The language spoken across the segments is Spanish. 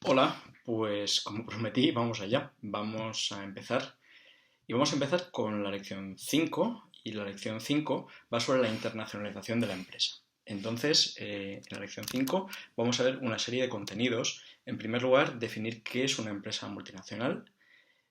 Hola, pues como prometí, vamos allá. Vamos a empezar. Y vamos a empezar con la lección 5. Y la lección 5 va sobre la internacionalización de la empresa. Entonces, en la lección 5 vamos a ver una serie de contenidos. En primer lugar, definir qué es una empresa multinacional.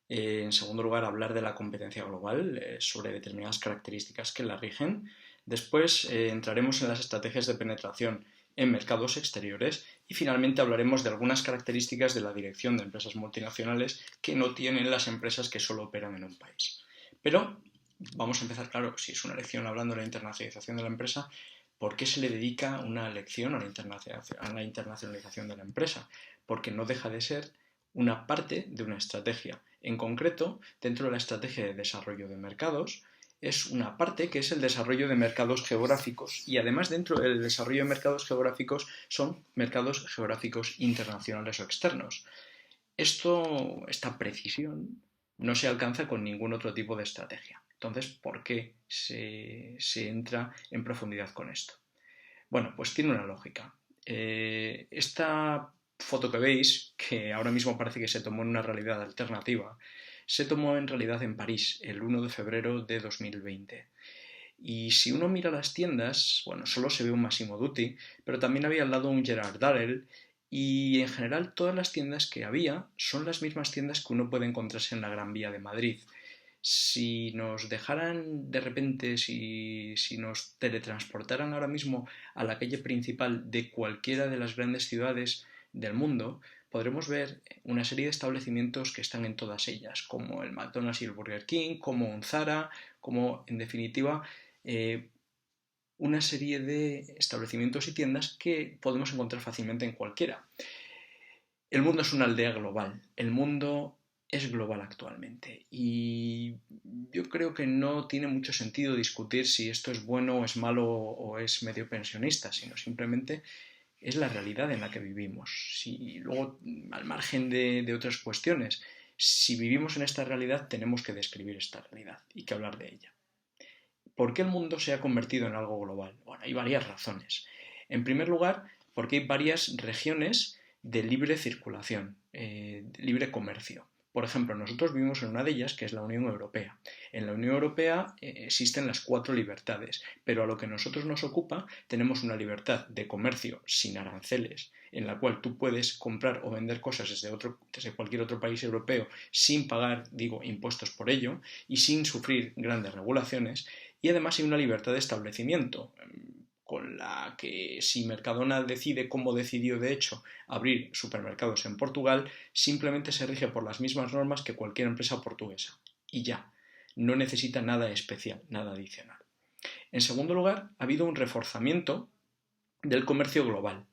En segundo lugar, hablar de la competencia global, sobre determinadas características que la rigen. Después entraremos en las estrategias de penetración en mercados exteriores y finalmente hablaremos de algunas características de la dirección de empresas multinacionales que no tienen las empresas que solo operan en un país. Pero vamos a empezar, claro, si es una lección hablando de la internacionalización de la empresa, ¿por qué se le dedica una lección a la internacionalización de la empresa? Porque no deja de ser una parte de una estrategia. En concreto, dentro de la estrategia de desarrollo de mercados, es una parte que es el desarrollo de mercados geográficos y además dentro del desarrollo de mercados geográficos son mercados geográficos internacionales o externos. Esta precisión no se alcanza con ningún otro tipo de estrategia. Entonces, ¿por qué se entra en profundidad con esto? Bueno, pues tiene una lógica. Esta foto que veis, que ahora mismo parece que se tomó en una realidad alternativa, se tomó en realidad en París el 1 de febrero de 2020. Y si uno mira las tiendas, bueno, solo se ve un Massimo Dutti, pero también había al lado un Gerard Darrell, y en general todas las tiendas que había son las mismas tiendas que uno puede encontrarse en la Gran Vía de Madrid. Si nos dejaran de repente, si nos teletransportaran ahora mismo a la calle principal de cualquiera de las grandes ciudades del mundo, podremos ver una serie de establecimientos que están en todas ellas, como el McDonald's y el Burger King, como un Zara, como en definitiva eh, una serie de establecimientos y tiendas que podemos encontrar fácilmente en cualquiera. El mundo es una aldea global, el mundo es global actualmente y yo creo que no tiene mucho sentido discutir si esto es bueno o es malo o es medio pensionista, sino simplemente es la realidad en la que vivimos. Si luego, al margen de otras cuestiones, si vivimos en esta realidad, tenemos que describir esta realidad y que hablar de ella. ¿Por qué el mundo se ha convertido en algo global? Bueno, hay varias razones. En primer lugar, porque hay varias regiones de libre circulación, de libre comercio. Por ejemplo, nosotros vivimos en una de ellas, que es la Unión Europea. En la Unión Europea existen las 4 libertades, pero a lo que a nosotros nos ocupa tenemos una libertad de comercio sin aranceles, en la cual tú puedes comprar o vender cosas desde cualquier otro país europeo sin pagar, digo, impuestos por ello y sin sufrir grandes regulaciones, y además hay una libertad de establecimiento, con la que si Mercadona decide, como decidió de hecho, abrir supermercados en Portugal, simplemente se rige por las mismas normas que cualquier empresa portuguesa. Y ya, no necesita nada especial, nada adicional. En segundo lugar, ha habido un reforzamiento del comercio global,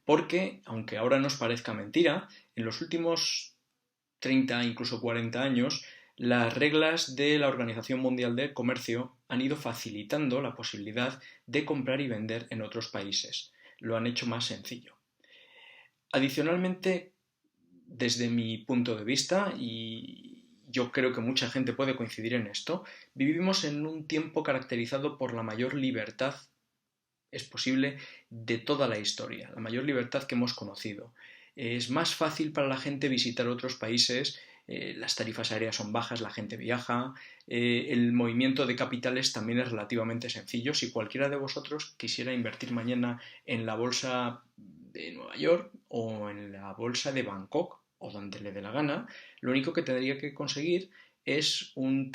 porque, aunque ahora nos parezca mentira, en los últimos 30, incluso 40 años, las reglas de la Organización Mundial del Comercio han ido facilitando la posibilidad de comprar y vender en otros países. Lo han hecho más sencillo. Adicionalmente, desde mi punto de vista, y yo creo que mucha gente puede coincidir en esto, vivimos en un tiempo caracterizado por la mayor libertad, es posible, de toda la historia, la mayor libertad que hemos conocido. Es más fácil para la gente visitar otros países, las tarifas aéreas son bajas, la gente viaja, el movimiento de capitales también es relativamente sencillo. Si cualquiera de vosotros quisiera invertir mañana en la bolsa de Nueva York o en la bolsa de Bangkok o donde le dé la gana, lo único que tendría que conseguir es un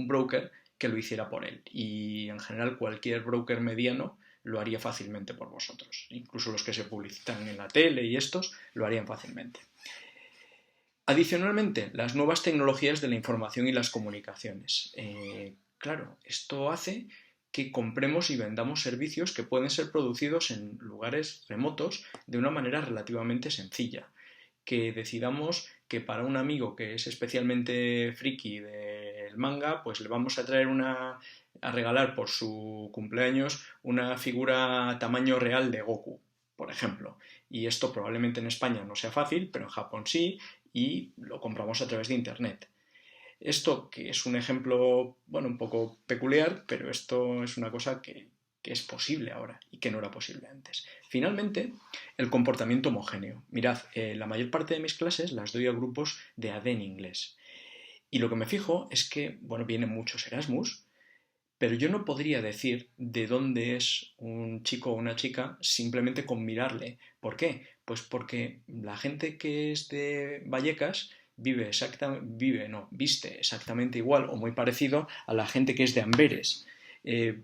broker que lo hiciera por él. Y en general cualquier broker mediano lo haría fácilmente por vosotros. Incluso los que se publicitan en la tele y estos lo harían fácilmente. Adicionalmente, las nuevas tecnologías de la información y las comunicaciones. Claro, esto hace que compremos y vendamos servicios que pueden ser producidos en lugares remotos de una manera relativamente sencilla. Que decidamos que para un amigo que es especialmente friki del manga, pues le vamos a a regalar por su cumpleaños una figura tamaño real de Goku, por ejemplo. Y esto probablemente en España no sea fácil, pero en Japón sí, y lo compramos a través de Internet. Esto, que es un ejemplo, bueno, un poco peculiar, pero esto es una cosa que es posible ahora y que no era posible antes. Finalmente, el comportamiento homogéneo. Mirad, la mayor parte de mis clases las doy a grupos de AD en inglés. Y lo que me fijo es que, bueno, vienen muchos Erasmus, pero yo no podría decir de dónde es un chico o una chica simplemente con mirarle. ¿Por qué? Pues porque la gente que es de Vallecas viste exactamente igual o muy parecido a la gente que es de Amberes. Eh,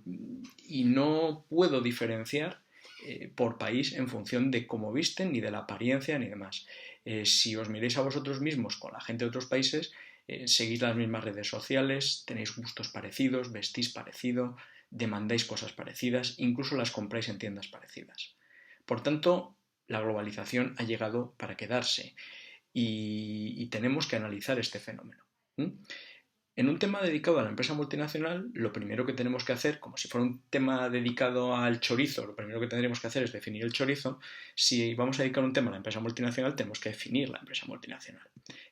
y no puedo diferenciar por país en función de cómo visten, ni de la apariencia, ni demás. Si os miréis a vosotros mismos con la gente de otros países, seguís las mismas redes sociales, tenéis gustos parecidos, vestís parecido, demandáis cosas parecidas, incluso las compráis en tiendas parecidas. Por tanto, la globalización ha llegado para quedarse y tenemos que analizar este fenómeno. En un tema dedicado a la empresa multinacional, lo primero que tenemos que hacer, como si fuera un tema dedicado al chorizo, lo primero que tendremos que hacer es definir el chorizo. Si vamos a dedicar un tema a la empresa multinacional, tenemos que definir la empresa multinacional.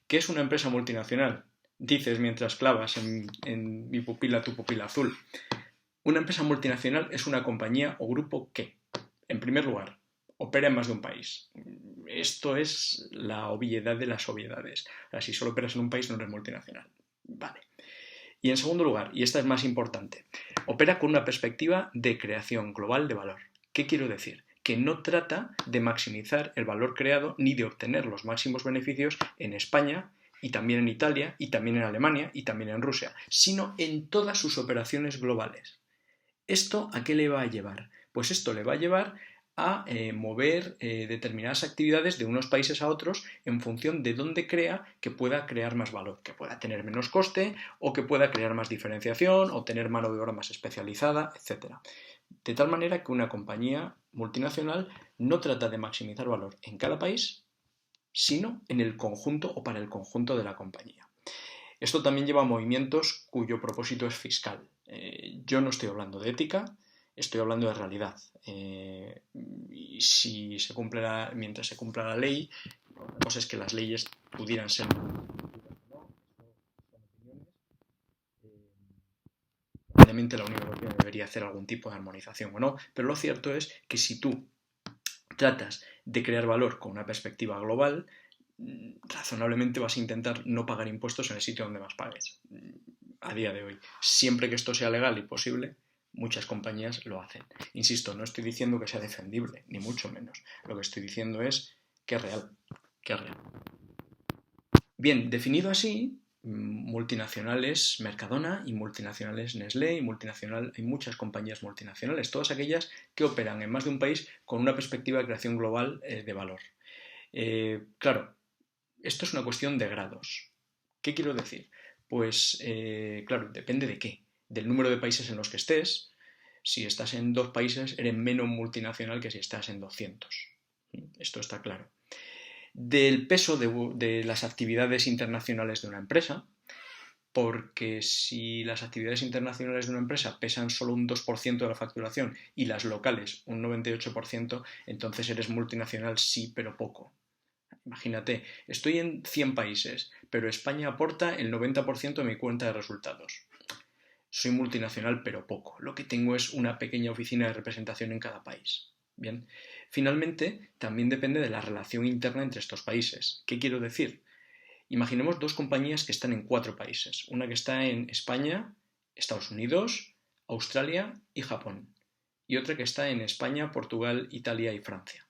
¿Qué es una empresa multinacional? Dices mientras clavas en mi pupila tu pupila azul. Una empresa multinacional es una compañía o grupo que, en primer lugar, opera en más de un país. Esto es la obviedad de las obviedades. O sea, si solo operas en un país no eres multinacional. Vale. Y en segundo lugar, y esta es más importante, opera con una perspectiva de creación global de valor. ¿Qué quiero decir? Que no trata de maximizar el valor creado ni de obtener los máximos beneficios en España y también en Italia y también en Alemania y también en Rusia, sino en todas sus operaciones globales. ¿Esto a qué le va a llevar? Pues esto le va a llevar a mover determinadas actividades de unos países a otros en función de dónde crea que pueda crear más valor, que pueda tener menos coste o que pueda crear más diferenciación o tener mano de obra más especializada, etc. De tal manera que una compañía multinacional no trata de maximizar valor en cada país, sino en el conjunto o para el conjunto de la compañía. Esto también lleva a movimientos cuyo propósito es fiscal. Yo no estoy hablando de ética, estoy hablando de realidad. Y si se cumple mientras se cumpla la ley, la cosa es que las leyes pudieran ser. Probablemente la Unión Europea debería hacer algún tipo de armonización o no, pero lo cierto es que si tú tratas de crear valor con una perspectiva global, razonablemente vas a intentar no pagar impuestos en el sitio donde más pagues. A día de hoy, siempre que esto sea legal y posible, muchas compañías lo hacen. Insisto, no estoy diciendo que sea defendible, ni mucho menos. Lo que estoy diciendo es que es real. Que es real. Bien, definido así, multinacionales Mercadona y multinacionales Nestlé y hay muchas compañías multinacionales, todas aquellas que operan en más de un país con una perspectiva de creación global de valor. Claro, esto es una cuestión de grados. ¿Qué quiero decir? Pues, claro, depende de qué. Del número de países en los que estés. Si estás en 2 países, eres menos multinacional que si estás en 200. Esto está claro. Del peso de las actividades internacionales de una empresa, porque si las actividades internacionales de una empresa pesan solo un 2% de la facturación y las locales un 98%, entonces eres multinacional sí, pero poco. Imagínate, estoy en 100 países, pero España aporta el 90% de mi cuenta de resultados. Soy multinacional, pero poco. Lo que tengo es una pequeña oficina de representación en cada país. Bien. Finalmente, también depende de la relación interna entre estos países. ¿Qué quiero decir? Imaginemos 2 compañías que están en 4 países. Una que está en España, Estados Unidos, Australia y Japón. Y otra que está en España, Portugal, Italia y Francia.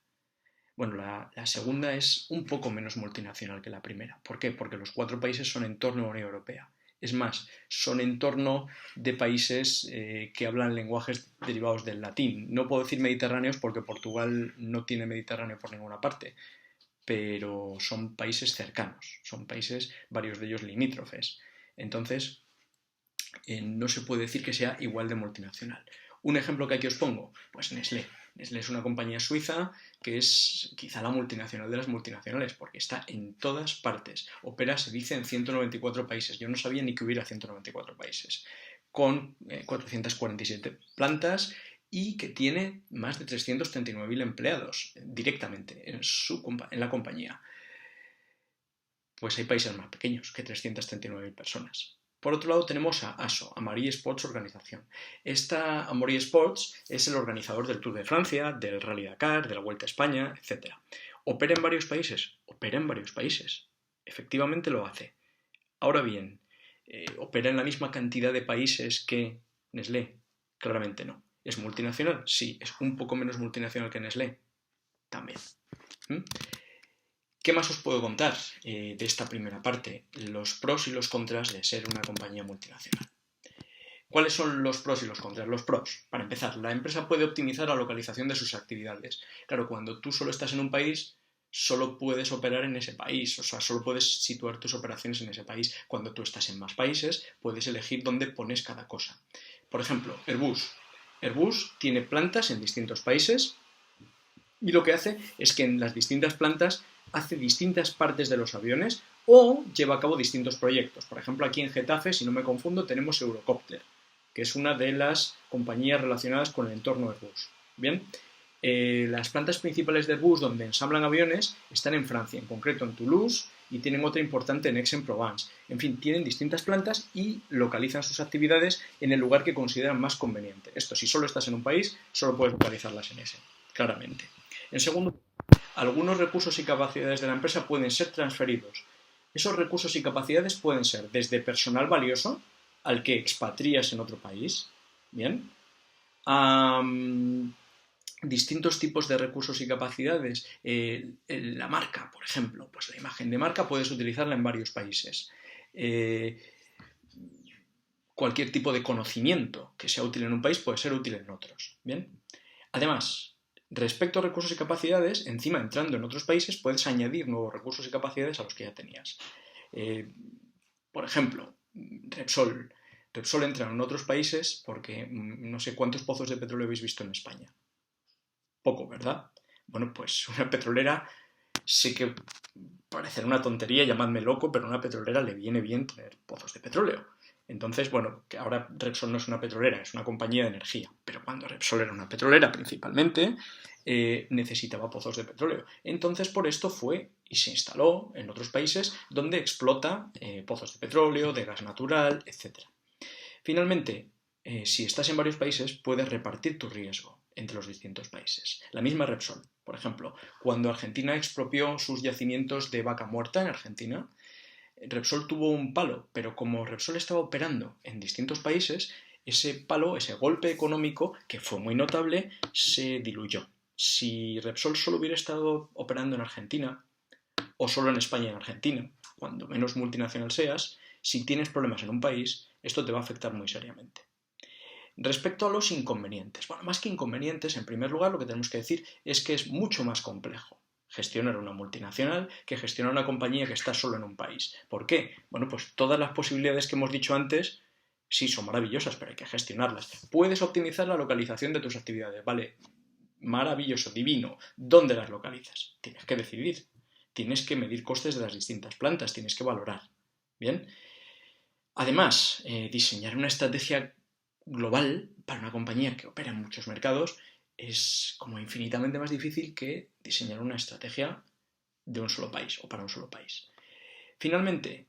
Bueno, la segunda es un poco menos multinacional que la primera. ¿Por qué? Porque los 4 países son en torno a la Unión Europea. Es más, son en torno de países que hablan lenguajes derivados del latín. No puedo decir mediterráneos porque Portugal no tiene Mediterráneo por ninguna parte, pero son países cercanos, son países, varios de ellos limítrofes. Entonces, no se puede decir que sea igual de multinacional. Un ejemplo que aquí os pongo, pues Nestlé. Nestlé es una compañía suiza que es quizá la multinacional de las multinacionales porque está en todas partes. Opera, se dice, en 194 países. Yo no sabía ni que hubiera 194 países. Con 447 plantas y que tiene más de 339.000 empleados directamente en la compañía. Pues hay países más pequeños que 339.000 personas. Por otro lado tenemos a ASO, Amaury Sports Organización. Esta Amaury Sports es el organizador del Tour de Francia, del Rally Dakar, de la Vuelta a España, etc. ¿Opera en varios países? Opera en varios países. Efectivamente lo hace. Ahora bien, ¿opera en la misma cantidad de países que Nestlé? Claramente no. ¿Es multinacional? Sí. ¿Es un poco menos multinacional que Nestlé? También. ¿Qué más os puedo contar de esta primera parte? Los pros y los contras de ser una compañía multinacional. ¿Cuáles son los pros y los contras? Los pros, para empezar, la empresa puede optimizar la localización de sus actividades. Claro, cuando tú solo estás en un país, solo puedes operar en ese país, o sea, solo puedes situar tus operaciones en ese país. Cuando tú estás en más países, puedes elegir dónde pones cada cosa. Por ejemplo, Airbus. Airbus tiene plantas en distintos países y lo que hace es que en las distintas plantas hace distintas partes de los aviones o lleva a cabo distintos proyectos. Por ejemplo, aquí en Getafe, si no me confundo, tenemos Eurocopter, que es una de las compañías relacionadas con el entorno Airbus. Bien, las plantas principales de Airbus donde ensamblan aviones están en Francia, en concreto en Toulouse, y tienen otra importante en Aix-en-Provence. En fin, tienen distintas plantas y localizan sus actividades en el lugar que consideran más conveniente. Esto, si solo estás en un país, solo puedes localizarlas en ese, claramente. En segundo, algunos recursos y capacidades de la empresa pueden ser transferidos. Esos recursos y capacidades pueden ser desde personal valioso, al que expatrias en otro país, ¿bien? A distintos tipos de recursos y capacidades. La marca, por ejemplo, pues la imagen de marca puedes utilizarla en varios países. Cualquier tipo de conocimiento que sea útil en un país puede ser útil en otros, ¿bien? Además, respecto a recursos y capacidades, encima entrando en otros países puedes añadir nuevos recursos y capacidades a los que ya tenías. Por ejemplo, Repsol. Repsol entra en otros países porque no sé cuántos pozos de petróleo habéis visto en España. Poco, ¿verdad? Bueno, pues una petrolera, sé que parecerá una tontería, llamadme loco, pero a una petrolera le viene bien tener pozos de petróleo. Entonces, bueno, que ahora Repsol no es una petrolera, es una compañía de energía, pero cuando Repsol era una petrolera principalmente, necesitaba pozos de petróleo. Entonces, por esto fue y se instaló en otros países donde explota pozos de petróleo, de gas natural, etc. Finalmente, si estás en varios países, puedes repartir tu riesgo entre los distintos países. La misma Repsol, por ejemplo, cuando Argentina expropió sus yacimientos de vaca muerta en Argentina, Repsol tuvo un palo, pero como Repsol estaba operando en distintos países, ese palo, ese golpe económico, que fue muy notable, se diluyó. Si Repsol solo hubiera estado operando en Argentina, o solo en España y en Argentina, cuando menos multinacional seas, si tienes problemas en un país, esto te va a afectar muy seriamente. Respecto a los inconvenientes, bueno, más que inconvenientes, en primer lugar, lo que tenemos que decir es que es mucho más complejo gestionar una multinacional que gestionar una compañía que está solo en un país. ¿Por qué? Bueno, pues todas las posibilidades que hemos dicho antes sí son maravillosas, pero hay que gestionarlas. Puedes optimizar la localización de tus actividades, ¿vale? Maravilloso, divino. ¿Dónde las localizas? Tienes que decidir. Tienes que medir costes de las distintas plantas, tienes que valorar. ¿Bien? Además, diseñar una estrategia global para una compañía que opera en muchos mercados es como infinitamente más difícil que diseñar una estrategia de un solo país o para un solo país. Finalmente,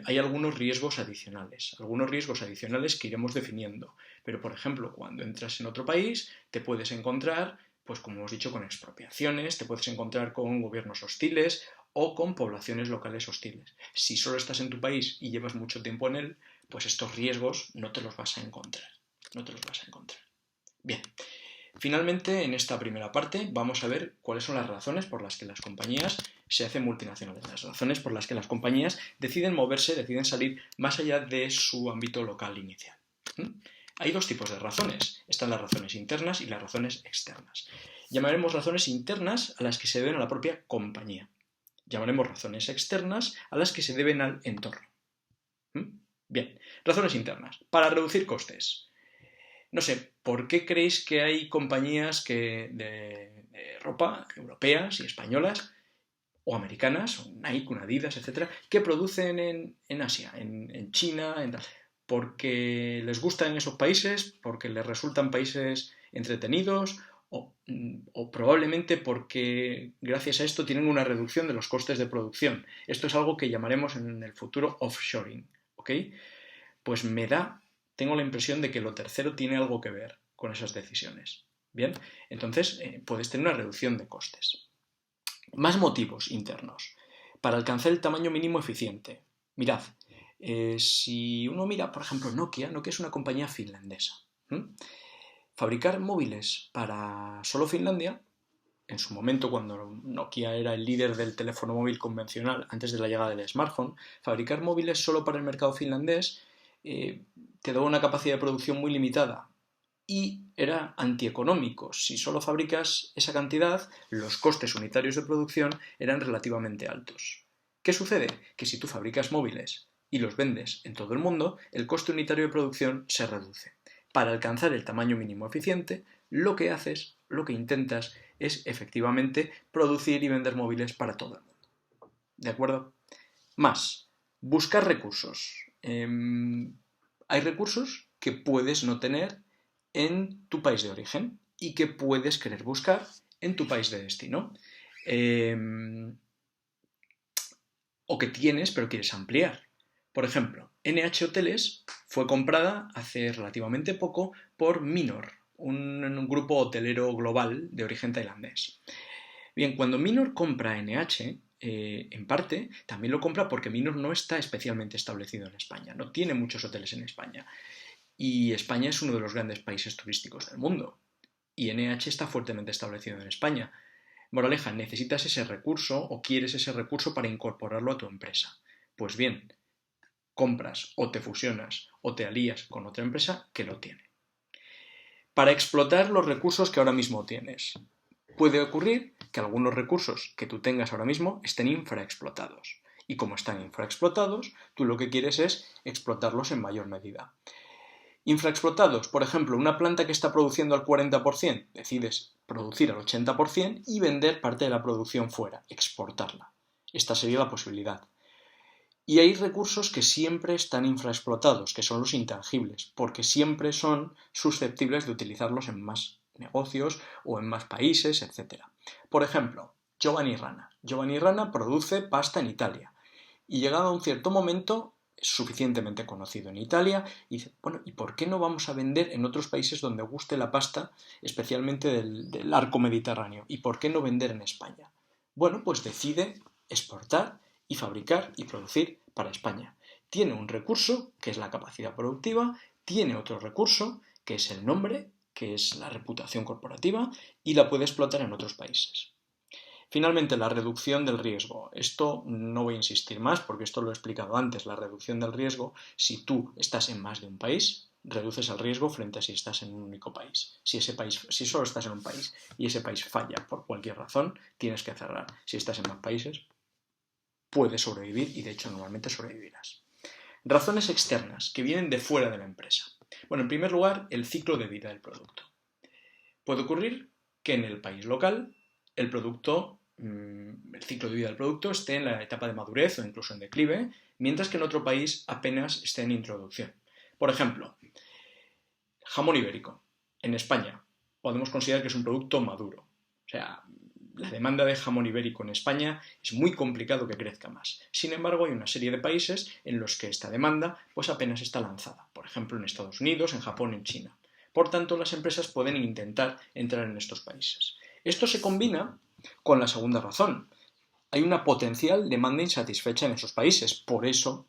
hay algunos riesgos adicionales que iremos definiendo, pero por ejemplo, cuando entras en otro país te puedes encontrar, pues como hemos dicho, con expropiaciones, te puedes encontrar con gobiernos hostiles o con poblaciones locales hostiles. Si solo estás en tu país y llevas mucho tiempo en él, pues estos riesgos no te los vas a encontrar. Bien, finalmente en esta primera parte vamos a ver cuáles son las razones por las que las compañías se hacen multinacionales, las razones por las que las compañías deciden moverse, deciden salir más allá de su ámbito local inicial. Hay dos tipos de razones, están las razones internas y las razones externas. Llamaremos razones internas a las que se deben a la propia compañía. Llamaremos razones externas a las que se deben al entorno. Bien, razones internas. Para reducir costes. No sé, ¿por qué creéis que hay compañías de ropa europeas y españolas o americanas, un Nike, un Adidas, etcétera, que producen en Asia, en China, porque les gustan esos países, porque les resultan países entretenidos o probablemente porque gracias a esto tienen una reducción de los costes de producción? Esto es algo que llamaremos en el futuro offshoring, ¿ok? Pues tengo la impresión de que lo tercero tiene algo que ver con esas decisiones. Bien, entonces puedes tener una reducción de costes. Más motivos internos. Para alcanzar el tamaño mínimo eficiente. Mirad, si uno mira, por ejemplo, Nokia es una compañía finlandesa. Fabricar móviles para solo Finlandia, en su momento cuando Nokia era el líder del teléfono móvil convencional antes de la llegada del smartphone, fabricar móviles solo para el mercado finlandés te daba una capacidad de producción muy limitada y era antieconómico. Si solo fabricas esa cantidad, los costes unitarios de producción eran relativamente altos. ¿Qué sucede? Que si tú fabricas móviles y los vendes en todo el mundo, el coste unitario de producción se reduce. Para alcanzar el tamaño mínimo eficiente, lo que intentas es efectivamente producir y vender móviles para todo el mundo. ¿De acuerdo? Más, buscar recursos. Hay recursos que puedes no tener en tu país de origen y que puedes querer buscar en tu país de destino. O que tienes pero quieres ampliar. Por ejemplo, NH Hoteles fue comprada hace relativamente poco por Minor, un grupo hotelero global de origen tailandés. Bien, cuando Minor compra NH, en parte, también lo compra porque Minor no está especialmente establecido en España, no tiene muchos hoteles en España. Y España es uno de los grandes países turísticos del mundo. Y NH está fuertemente establecido en España. Moraleja, ¿necesitas ese recurso o quieres ese recurso para incorporarlo a tu empresa? Pues bien, compras o te fusionas o te alías con otra empresa que lo tiene. Para explotar los recursos que ahora mismo tienes. Puede ocurrir que algunos recursos que tú tengas ahora mismo estén infraexplotados. Y como están infraexplotados, tú lo que quieres es explotarlos en mayor medida. Infraexplotados, por ejemplo, una planta que está produciendo al 40%, decides producir al 80% y vender parte de la producción fuera, exportarla. Esta sería la posibilidad. Y hay recursos que siempre están infraexplotados, que son los intangibles, porque siempre son susceptibles de utilizarlos en más negocios o en más países, etc. Por ejemplo, Giovanni Rana. Giovanni Rana produce pasta en Italia y llegado a un cierto momento es suficientemente conocido en Italia y dice, bueno, ¿y por qué no vamos a vender en otros países donde guste la pasta, especialmente del arco mediterráneo? ¿Y por qué no vender en España? Bueno, pues decide exportar y fabricar y producir para España. Tiene un recurso, que es la capacidad productiva, tiene otro recurso, que es el nombre, que es la reputación corporativa, y la puede explotar en otros países. Finalmente, la reducción del riesgo. Esto no voy a insistir más porque esto lo he explicado antes. La reducción del riesgo, si tú estás en más de un país, reduces el riesgo frente a si estás en un único país. Si solo estás en un país y ese país falla por cualquier razón, tienes que cerrar. Si estás en más países, puedes sobrevivir y de hecho normalmente sobrevivirás. Razones externas que vienen de fuera de la empresa. Bueno, en primer lugar, el ciclo de vida del producto. Puede ocurrir que en el país local el ciclo de vida del producto esté en la etapa de madurez o incluso en declive, mientras que en otro país apenas esté en introducción. Por ejemplo, jamón ibérico. En España podemos considerar que es un producto maduro. O sea, la demanda de jamón ibérico en España es muy complicado que crezca más. Sin embargo, hay una serie de países en los que esta demanda pues apenas está lanzada. Por ejemplo, en Estados Unidos, en Japón, en China. Por tanto, las empresas pueden intentar entrar en estos países. Esto se combina con la segunda razón. Hay una potencial demanda insatisfecha en esos países. Por eso,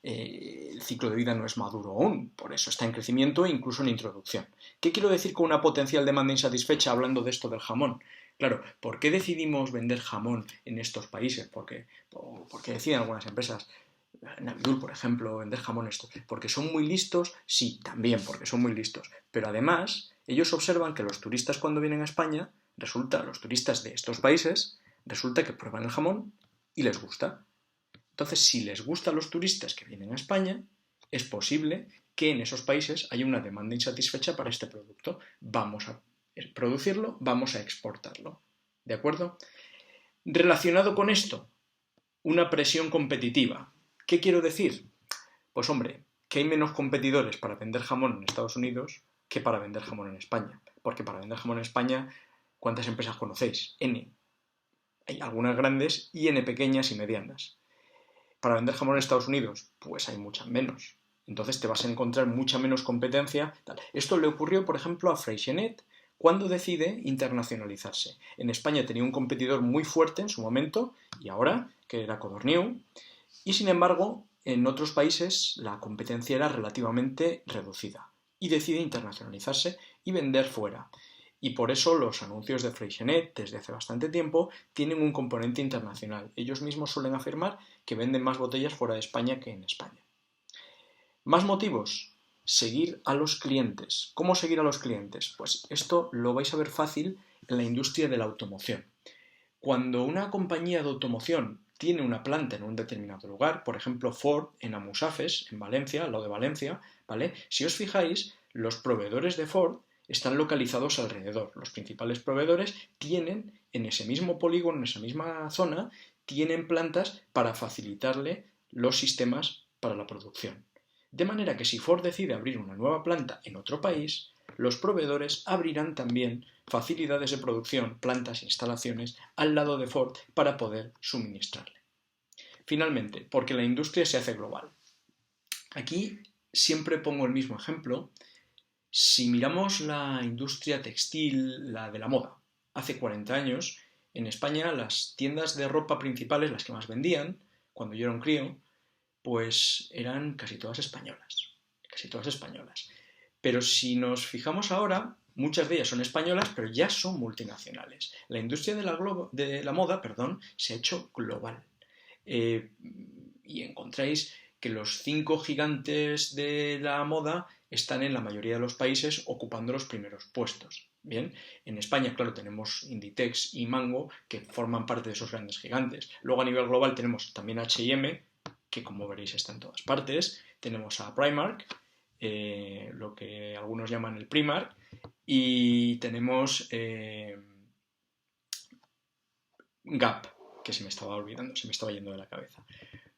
el ciclo de vida no es maduro aún. Por eso está en crecimiento e incluso en introducción. ¿Qué quiero decir con una potencial demanda insatisfecha hablando de esto del jamón? Claro, ¿por qué decidimos vender jamón en estos países? Porque deciden algunas empresas, Navidul, por ejemplo, vender jamón esto. ¿Porque son muy listos? Sí, también porque son muy listos. Pero además, ellos observan que los turistas cuando vienen a España, los turistas de estos países, resulta que prueban el jamón y les gusta. Entonces, si les gusta a los turistas que vienen a España, es posible que en esos países haya una demanda insatisfecha para este producto. Vamos a producirlo, vamos a exportarlo. ¿De acuerdo? Relacionado con esto, una presión competitiva. ¿Qué quiero decir? Pues hombre, que hay menos competidores para vender jamón en Estados Unidos que para vender jamón en España. Porque para vender jamón en España, ¿cuántas empresas conocéis? N. Hay algunas grandes y N pequeñas y medianas. Para vender jamón en Estados Unidos, pues hay muchas menos. Entonces te vas a encontrar mucha menos competencia. Tal. Esto le ocurrió, por ejemplo, a Freixenet cuando decide internacionalizarse. En España tenía un competidor muy fuerte en su momento, y ahora, que era Codorniu, y sin embargo, en otros países la competencia era relativamente reducida, y decide internacionalizarse y vender fuera. Y por eso los anuncios de Freixenet desde hace bastante tiempo tienen un componente internacional. Ellos mismos suelen afirmar que venden más botellas fuera de España que en España. ¿Más motivos? Seguir a los clientes. ¿Cómo seguir a los clientes? Pues esto lo vais a ver fácil en la industria de la automoción. Cuando una compañía de automoción tiene una planta en un determinado lugar, por ejemplo Ford en Amusafes, en Valencia, al lado de Valencia, ¿vale? Si os fijáis, los proveedores de Ford están localizados alrededor. Los principales proveedores tienen en ese mismo polígono, en esa misma zona, tienen plantas para facilitarle los sistemas para la producción. De manera que si Ford decide abrir una nueva planta en otro país, los proveedores abrirán también facilidades de producción, plantas, instalaciones al lado de Ford para poder suministrarle. Finalmente, porque la industria se hace global. Aquí siempre pongo el mismo ejemplo. Si miramos la industria textil, la de la moda, hace 40 años, en España las tiendas de ropa principales, las que más vendían, cuando yo era un crío, pues eran casi todas españolas. Casi todas españolas. Pero si nos fijamos ahora, muchas de ellas son españolas, pero ya son multinacionales. La industria de la moda, se ha hecho global. Y encontráis que los 5 gigantes de la moda están en la mayoría de los países ocupando los primeros puestos. Bien, en España, claro, tenemos Inditex y Mango, que forman parte de esos grandes gigantes. Luego a nivel global tenemos también H&M, que como veréis está en todas partes. Tenemos a Primark, lo que algunos llaman el Primark, y tenemos Gap, que se me estaba olvidando, se me estaba yendo de la cabeza.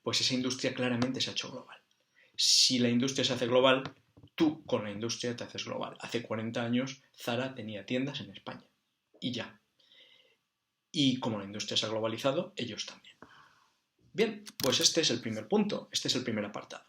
Pues esa industria claramente se ha hecho global. Si la industria se hace global, tú con la industria te haces global. Hace 40 años Zara tenía tiendas en España y ya. Y como la industria se ha globalizado, ellos también. Bien, pues este es el primer punto, este es el primer apartado.